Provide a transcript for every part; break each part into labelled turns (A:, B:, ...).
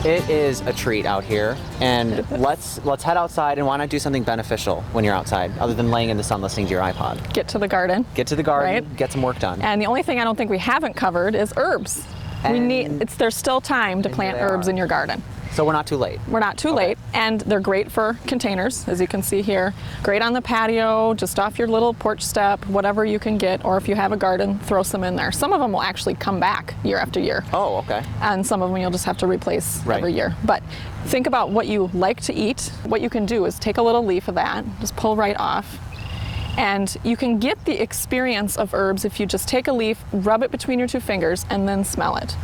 A: It is a treat out here, and let's head outside, and why not do something beneficial when you're outside, other than laying in the sun listening to your iPod.
B: Get to the garden.
A: Get to the garden,
B: right?
A: Get some work done.
B: And the only thing I don't think we haven't covered is herbs. There's still time to plant herbs in your garden.
A: So we're not too late.
B: We're not too late, and they're great for containers, as you can see here. Great on the patio, just off your little porch step, whatever you can get, or if you have a garden, throw some in there. Some of them will actually come back year after year.
A: Oh, okay.
B: And some of them you'll just have to replace every year. But think about what you like to eat. What you can do is take a little leaf of that, just pull right off. And you can get the experience of herbs if you just take a leaf, rub it between your two fingers, and then smell it.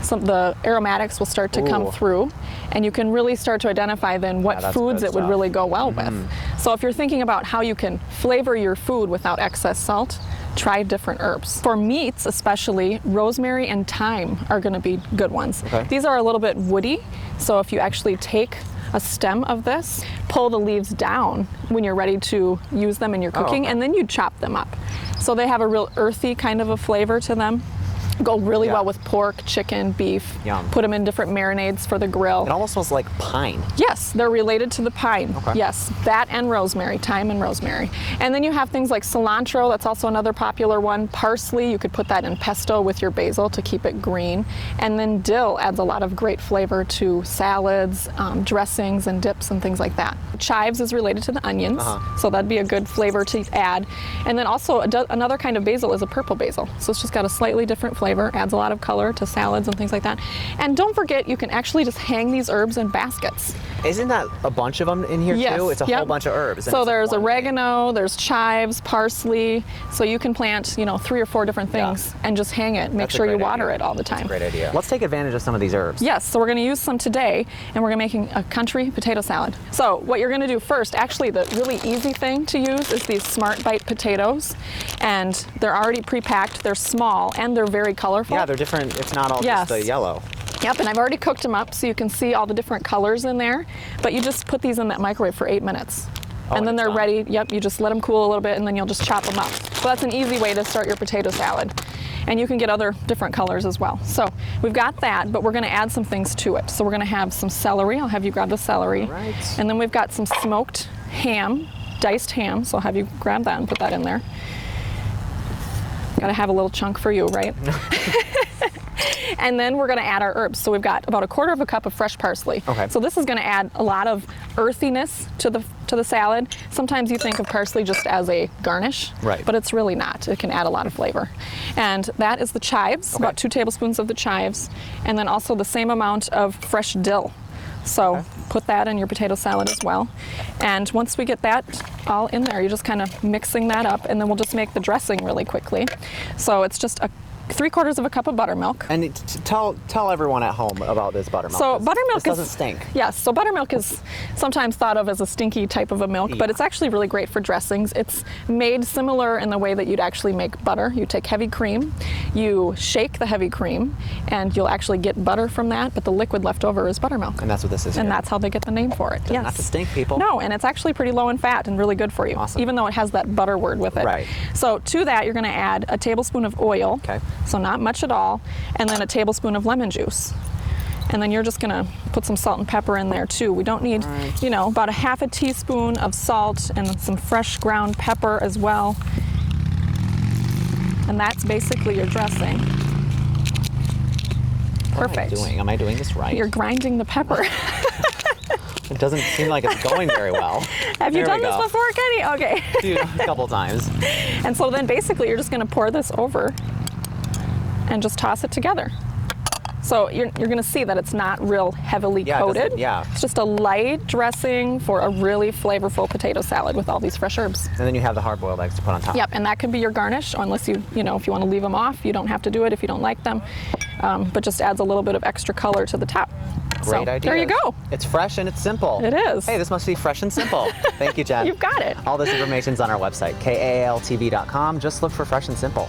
B: The aromatics will start to come through, and you can really start to identify then what foods it would really go well with. So if you're thinking about how you can flavor your food without excess salt, try different herbs. For meats especially, rosemary and thyme are going to be good ones.
A: Okay.
B: These are a little bit woody, so if you actually take a stem of this, pull the leaves down when you're ready to use them in your cooking, and then you chop them up. So they have a real earthy kind of a flavor to them. Go really well with pork, chicken, beef.
A: Yum.
B: Put them in different marinades for the grill.
A: It almost smells like pine.
B: Yes, they're related to the pine.
A: Okay.
B: Yes, that and rosemary, thyme and rosemary. And then you have things like cilantro, that's also another popular one. Parsley, you could put that in pesto with your basil to keep it green. And then dill adds a lot of great flavor to salads, dressings, and dips and things like that. Chives is related to the onions, so that'd be a good flavor to add. And then also another kind of basil is a purple basil. So it's just got a slightly different flavor, adds a lot of color to salads and things like that. And don't forget, you can actually just hang these herbs in baskets.
A: Isn't that a bunch of them in here too? It's a whole bunch of herbs.
B: So there's oregano, there's chives, parsley. So you can plant, 3 or 4 different things and just hang it. Make sure you water it all the time.
A: That's a great idea. Let's take advantage of some of these herbs.
B: Yes, so we're going to use some today, and we're going to be making a country potato salad. So what you're going to do first, actually the really easy thing to use is these Smart Bite potatoes, and they're already pre-packed, they're small, and they're very colorful.
A: Yeah, they're different. It's not all just the yellow.
B: Yep, and I've already cooked them up so you can see all the different colors in there, but you just put these in that microwave for 8 minutes. And then they're ready. Yep, you just let them cool a little bit, and then you'll just chop them up. So that's an easy way to start your potato salad. And you can get other different colors as well. So we've got that, but we're going to add some things to it. So we're going to have some celery. I'll have you grab the celery.
A: All right.
B: And then we've got some smoked ham, diced ham. So I'll have you grab that and put that in there. Got to have a little chunk for you, right? And then we're going to add our herbs. So we've got about 1/4 cup of fresh parsley.
A: Okay.
B: So this is going to add a lot of earthiness to the salad. Sometimes you think of parsley just as a garnish, but it's really not. It can add a lot of flavor. And that is the chives, about 2 tablespoons of the chives, and then also the same amount of fresh dill. So put that in your potato salad as well. And once we get that all in there, you're just kind of mixing that up, and then we'll just make the dressing really quickly. So it's just 3/4 cup of buttermilk.
A: And tell everyone at home about this buttermilk.
B: So buttermilk
A: doesn't stink.
B: Yes, so buttermilk is sometimes thought of as a stinky type of a milk, but it's actually really great for dressings. It's made similar in the way that you'd actually make butter. You take heavy cream, you shake the heavy cream, and you'll actually get butter from that, but the liquid left over is buttermilk.
A: And that's what this is.
B: And that's how they get the name for it.
A: Doesn't have to stink, people.
B: No, and it's actually pretty low in fat and really good for you, even though it has that butter word with it.
A: Right.
B: So to that, you're going to add a tablespoon of oil.
A: Okay.
B: So not much at all, and then a tablespoon of lemon juice. And then you're just going to put some salt and pepper in there too. We don't need, about 1/2 teaspoon of salt and some fresh ground pepper as well. And that's basically your dressing. Perfect.
A: What am I doing this right?
B: You're grinding the pepper.
A: It doesn't seem like it's going very well.
B: Have you done this before, Kenny? Okay.
A: A couple times.
B: And so then basically you're just going to pour this over and just toss it together. So you're going to see that it's not real heavily coated. It's just a light dressing for a really flavorful potato salad with all these fresh herbs.
A: And then you have the hard-boiled eggs to put on top.
B: Yep, and that could be your garnish, unless if you want to leave them off. You don't have to do it if you don't like them, but just adds a little bit of extra color to the top.
A: Great idea.
B: There you go.
A: It's fresh and it's simple.
B: It is.
A: Hey, this must be fresh and simple. Thank you, Jen.
B: You've got it.
A: All this information's on our website, kaaltv.com. Just look for Fresh and Simple.